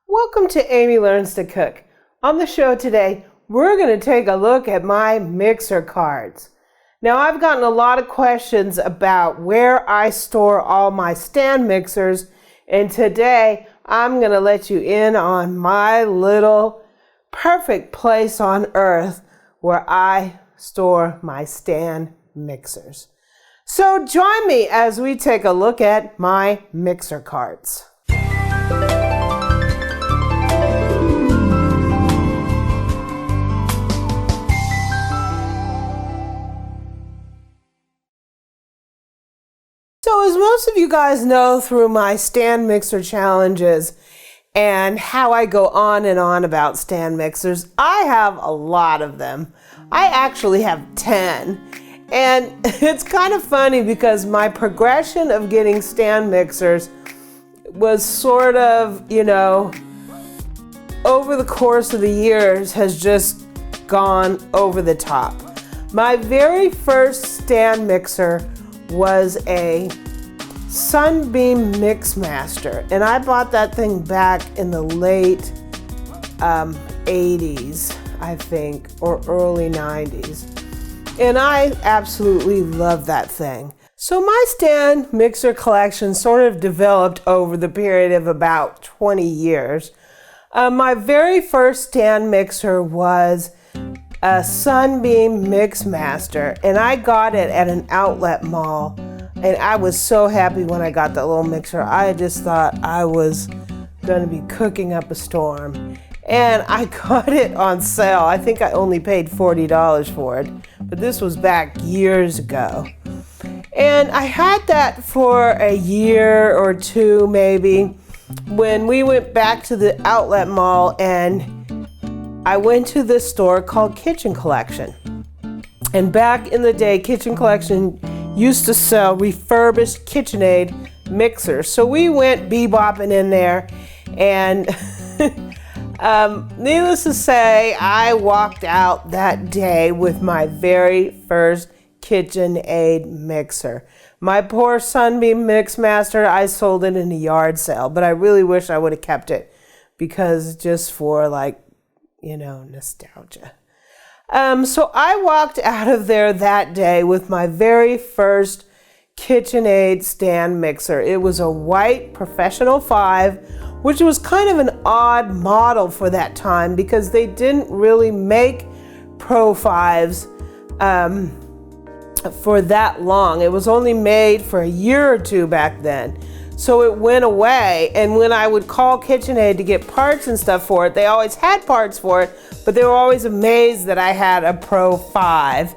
Welcome to Amy Learns to Cook. On the show today, we're going to take a look at my mixer carts. Now, I've gotten a lot of questions about where I store all my stand mixers, and today I'm going to let you in on my little perfect place on earth where I store my stand mixers. So join me as we take a look at my mixer carts. So as most of you guys know through my stand mixer challenges and how I go on and on about stand mixers, I have a lot of them. I actually have 10. And it's kind of funny because my progression of getting stand mixers was sort of, over the course of the years has just gone over the top. My very first stand mixer was a Sunbeam Mixmaster, and I bought that thing back in the late 80s, I think, or early 90s. And I absolutely love that thing. So my stand mixer collection sort of developed over the period of about 20 years. My very first stand mixer was a Sunbeam Mixmaster, and I got it at an outlet mall, and I was so happy when I got that little mixer. I just thought I was going to be cooking up a storm, and I got it on sale. I think I only paid $40 for it, but this was back years ago. And I had that for a year or two maybe when we went back to the outlet mall, and I went to this store called Kitchen Collection. And back in the day, Kitchen Collection used to sell refurbished KitchenAid mixers. So we went bebopping in there, and needless to say, I walked out that day with my very first KitchenAid mixer. My poor Sunbeam Mixmaster, I sold it in a yard sale, but I really wish I would have kept it because just for nostalgia. So I walked out of there that day with my very first KitchenAid stand mixer. It was a white Professional 5, which was kind of an odd model for that time because they didn't really make Pro 5s for that long. It was only made for a year or two back then. So it went away, and when I would call KitchenAid to get parts and stuff for it, they always had parts for it, but they were always amazed that I had a Pro 5.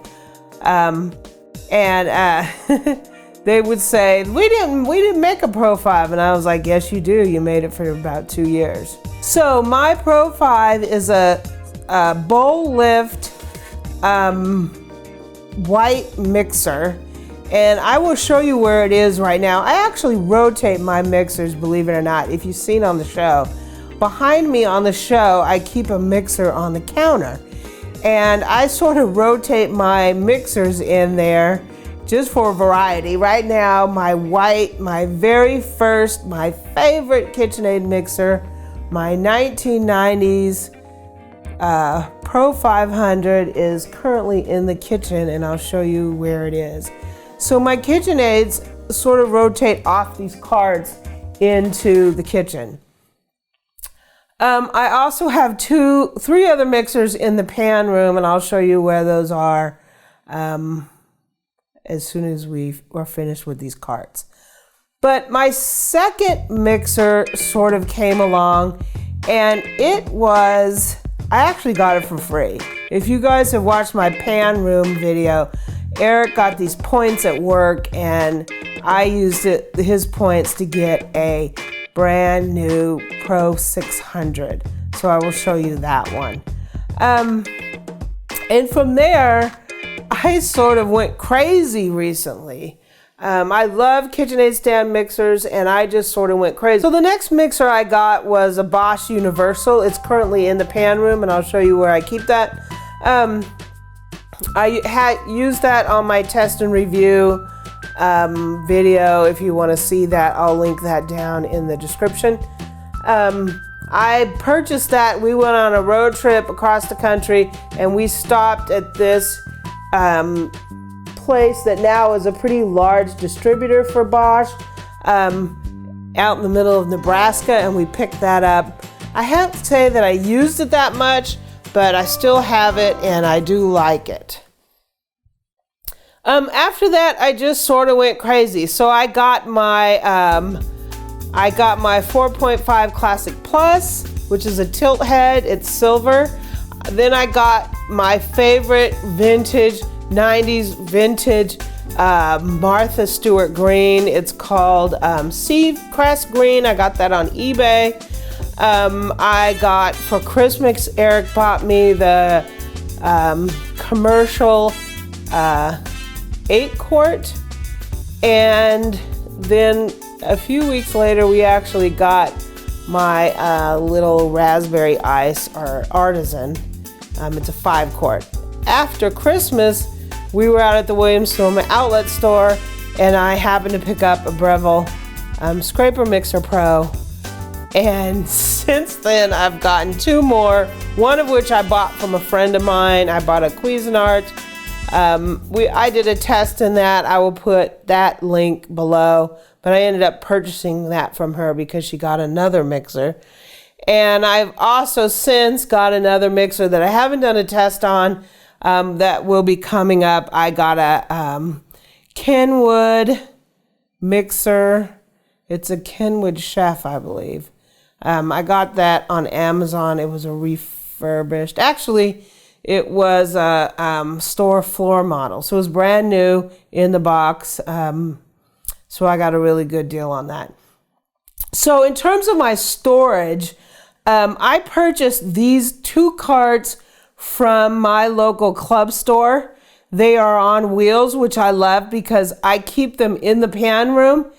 They would say, we didn't make a Pro 5, and I was like, yes you do, you made it for about 2 years. So my Pro 5 is a bowl lift white mixer. And I will show you where it is right now. I actually rotate my mixers, believe it or not, if you've seen on the show. Behind me on the show, I keep a mixer on the counter. And I sort of rotate my mixers in there just for variety. Right now, my very first, my favorite KitchenAid mixer, my 1990s Pro 500 is currently in the kitchen, and I'll show you where it is. So my KitchenAids sort of rotate off these carts into the kitchen. I also have three other mixers in the pan room, and I'll show you where those are as soon as we are finished with these carts. But my second mixer sort of came along, and I actually got it for free. If you guys have watched my pan room video, Eric got these points at work, and I used his points to get a brand new Pro 600. So I will show you that one. And from there, I sort of went crazy recently. I love KitchenAid stand mixers, and I just sort of went crazy. So the next mixer I got was a Bosch Universal. It's currently in the pan room, and I'll show you where I keep that. I had used that on my test and review video. If you want to see that, I'll link that down in the description. I purchased that. We went on a road trip across the country and we stopped at this place that now is a pretty large distributor for Bosch out in the middle of Nebraska, and we picked that up. I have to say that I used it that much, but I still have it and I do like it. After that, I just sort of went crazy. So I got my 4.5 Classic Plus, which is a tilt head. It's silver. Then I got my favorite vintage 90s vintage Martha Stewart green. It's called Sea Crest Green. I got that on eBay. I got for Christmas, Eric bought me the commercial 8-quart, and then a few weeks later we actually got my little raspberry ice or artisan. It's a 5-quart. After Christmas, we were out at the Williams-Sonoma outlet store, and I happened to pick up a Breville Scraper Mixer Pro. And since then, I've gotten 2 more, one of which I bought from a friend of mine. I bought a Cuisinart. I did a test in that. I will put that link below, but I ended up purchasing that from her because she got another mixer. And I've also since got another mixer that I haven't done a test on that will be coming up. I got a Kenwood mixer. It's a Kenwood Chef, I believe. I got that on Amazon. It was a refurbished. Actually, it was a store floor model. So it was brand new in the box. So I got a really good deal on that. So in terms of my storage, I purchased these 2 carts from my local club store. They are on wheels, which I love because I keep them in the pan room,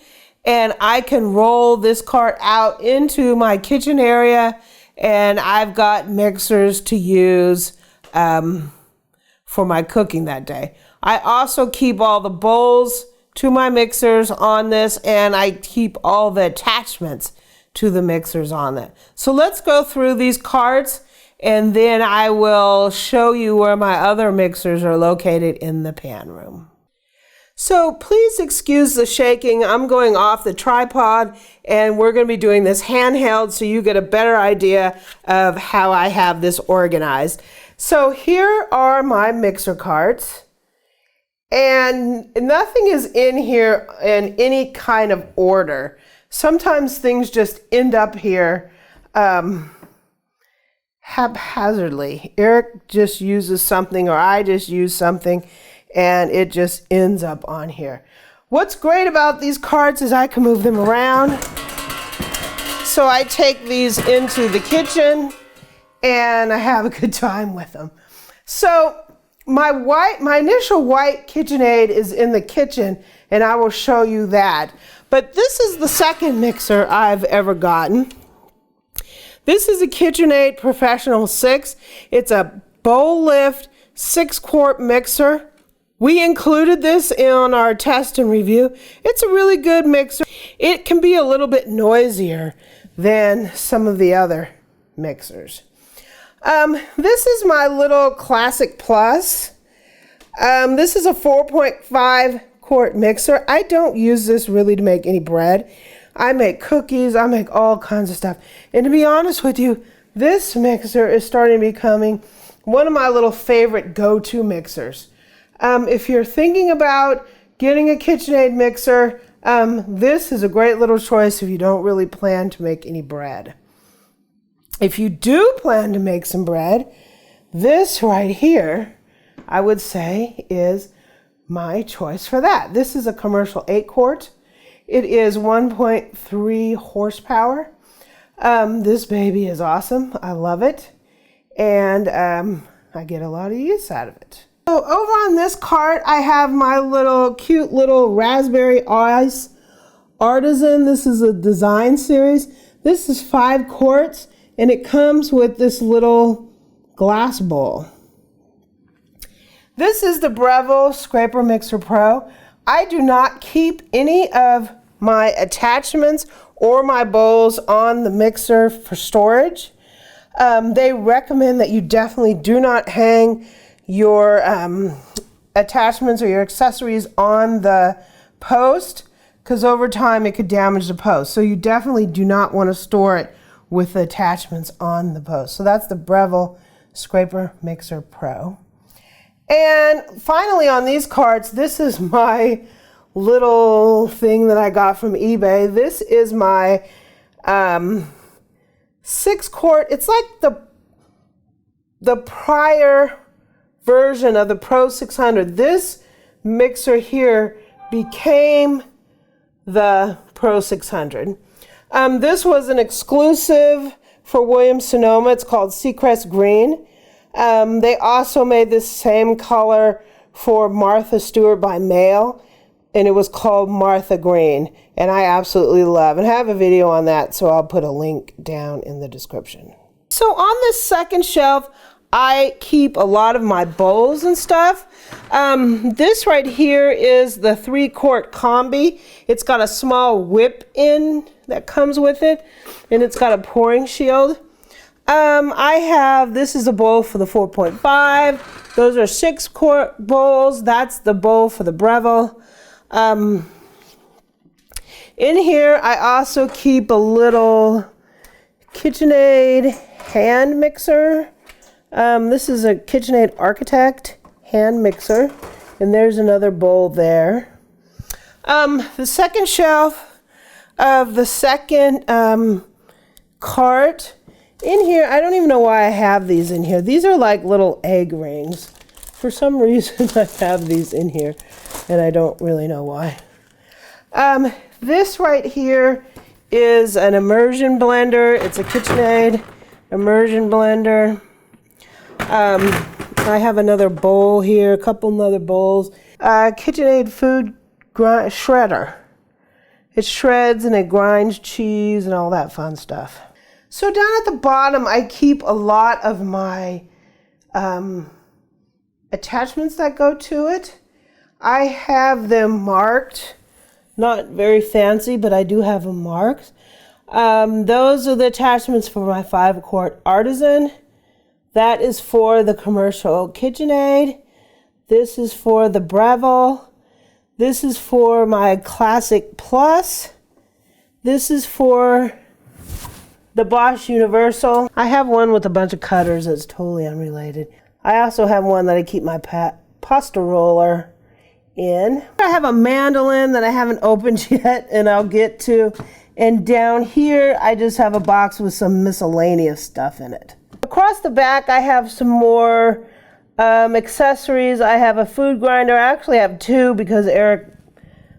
and I can roll this cart out into my kitchen area, and I've got mixers to use for my cooking that day. I also keep all the bowls to my mixers on this, and I keep all the attachments to the mixers on it. So let's go through these carts, and then I will show you where my other mixers are located in the pan room. So please excuse the shaking. I'm going off the tripod, and we're going to be doing this handheld so you get a better idea of how I have this organized. So here are my mixer carts, and nothing is in here in any kind of order. Sometimes things just end up here haphazardly. Eric just uses something, or I just use something, and it just ends up on here. What's great about these carts is I can move them around. So I take these into the kitchen and I have a good time with them. So my initial white KitchenAid is in the kitchen, and I will show you that. But this is the second mixer I've ever gotten. This is a KitchenAid Professional 6. It's a bowl lift 6-quart mixer. We included this in our test and review. It's a really good mixer. It can be a little bit noisier than some of the other mixers. This is my little Classic Plus. This is a 4.5-quart mixer. I don't use this really to make any bread. I make cookies, I make all kinds of stuff. And to be honest with you, this mixer is starting to becoming one of my little favorite go-to mixers. If you're thinking about getting a KitchenAid mixer, this is a great little choice if you don't really plan to make any bread. If you do plan to make some bread, this right here, I would say, is my choice for that. This is a commercial 8-quart. It is 1.3 horsepower. This baby is awesome. I love it. And I get a lot of use out of it. So over on this cart, I have my little cute little raspberry ice artisan. This is a design series. This is 5 quarts, and it comes with this little glass bowl. This is the Breville Scraper Mixer Pro. I do not keep any of my attachments or my bowls on the mixer for storage. They recommend that you definitely do not hang your attachments or your accessories on the post, because over time it could damage the post. So you definitely do not want to store it with the attachments on the post. So that's the Breville Scraper Mixer Pro. And finally on these carts, this is my little thing that I got from eBay. This is my 6-quart. It's like the prior version of the Pro 600. This mixer here became the Pro 600. This was an exclusive for Williams-Sonoma. It's called Seacrest Green. They also made this same color for Martha Stewart by mail, and it was called Martha Green, and I absolutely love and I have a video on that, so I'll put a link down in the description. So on this second shelf, I keep a lot of my bowls and stuff. This right here is the 3-quart combi. It's got a small whip in that comes with it, and it's got a pouring shield. This is a bowl for the 4.5. Those are 6-quart bowls. That's the bowl for the Breville. In here, I also keep a little KitchenAid hand mixer. This is a KitchenAid Architect hand mixer, and there's another bowl there. The second shelf of the second cart, in here, I don't even know why I have these in here. These are like little egg rings. For some reason, I have these in here, and I don't really know why. This right here is an immersion blender. It's a KitchenAid immersion blender. I have another bowl here, a couple other bowls. KitchenAid food shredder. It shreds and it grinds cheese and all that fun stuff. So down at the bottom, I keep a lot of my attachments that go to it. I have them marked, not very fancy, but I do have them marked. Those are the attachments for my 5-quart Artisan. That is for the commercial KitchenAid. This is for the Breville. This is for my Classic Plus. This is for the Bosch Universal. I have one with a bunch of cutters that's totally unrelated. I also have one that I keep my pasta roller in. I have a mandolin that I haven't opened yet and I'll get to. And down here, I just have a box with some miscellaneous stuff in it. Across the back, I have some more accessories. I have a food grinder. I actually have 2 because Eric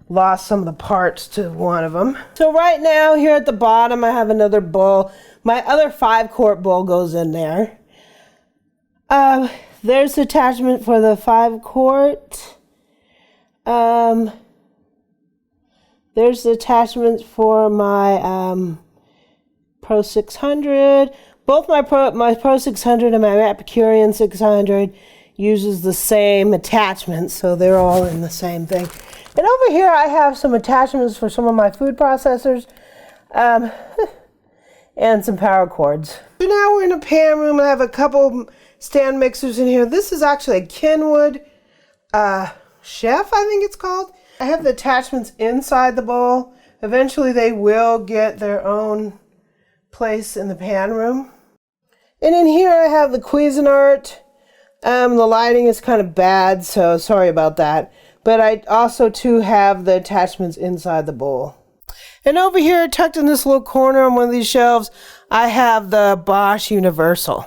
lost some of the parts to one of them. So right now, here at the bottom, I have another bowl. My other 5-quart bowl goes in there. There's the attachment for the 5-quart. There's the attachments for my Pro 600. Both my Pro 600 and my Epicurean 600 uses the same attachments, so they're all in the same thing. And over here I have some attachments for some of my food processors and some power cords. So now we're in a pan room. I have a couple stand mixers in here. This is actually a Kenwood Chef, I think it's called. I have the attachments inside the bowl. Eventually they will get their own place in the pan room. And in here I have the Cuisinart. The lighting is kind of bad, so sorry about that. But I also too have the attachments inside the bowl. And over here, tucked in this little corner on one of these shelves, I have the Bosch Universal.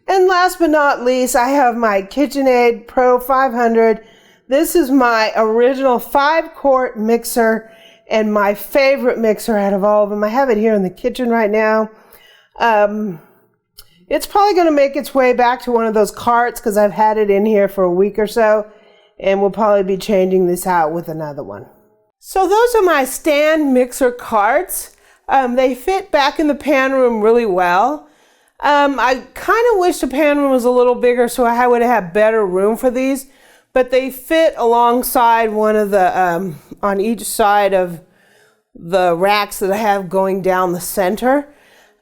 And last but not least, I have my KitchenAid Pro 500. This is my original 5-quart mixer and my favorite mixer out of all of them. I have it here in the kitchen right now. It's probably going to make its way back to one of those carts because I've had it in here for a week or so, and we'll probably be changing this out with another one. So those are my stand mixer carts. They fit back in the pan room really well. I kind of wish the pan room was a little bigger so I would have had better room for these, but they fit alongside one of the, on each side of the racks that I have going down the center.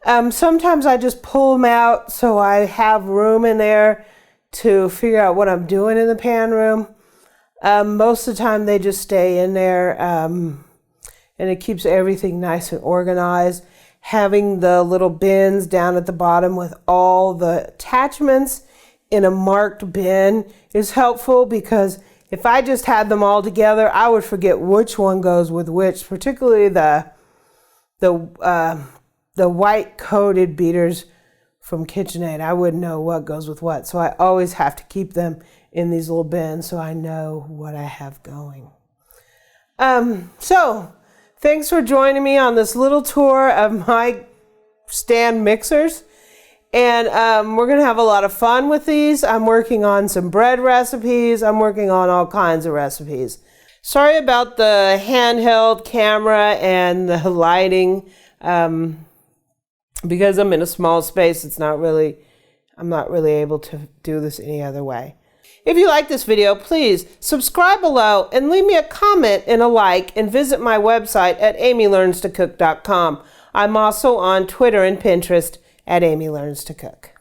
Sometimes I just pull them out so I have room in there to figure out what I'm doing in the pan room. Most of the time they just stay in there, and it keeps everything nice and organized. Having the little bins down at the bottom with all the attachments in a marked bin is helpful, because if I just had them all together, I would forget which one goes with which, particularly the white coated beaters from KitchenAid. I wouldn't know what goes with what, so I always have to keep them in these little bins so I know what I have going. So thanks for joining me on this little tour of my stand mixers. And we're going to have a lot of fun with these. I'm working on some bread recipes. I'm working on all kinds of recipes. Sorry about the handheld camera and the lighting. Because I'm in a small space, I'm not really able to do this any other way. If you like this video, please subscribe below and leave me a comment and a like, and visit my website at amylearnstocook.com. I'm also on Twitter and Pinterest at Amy Learns to Cook.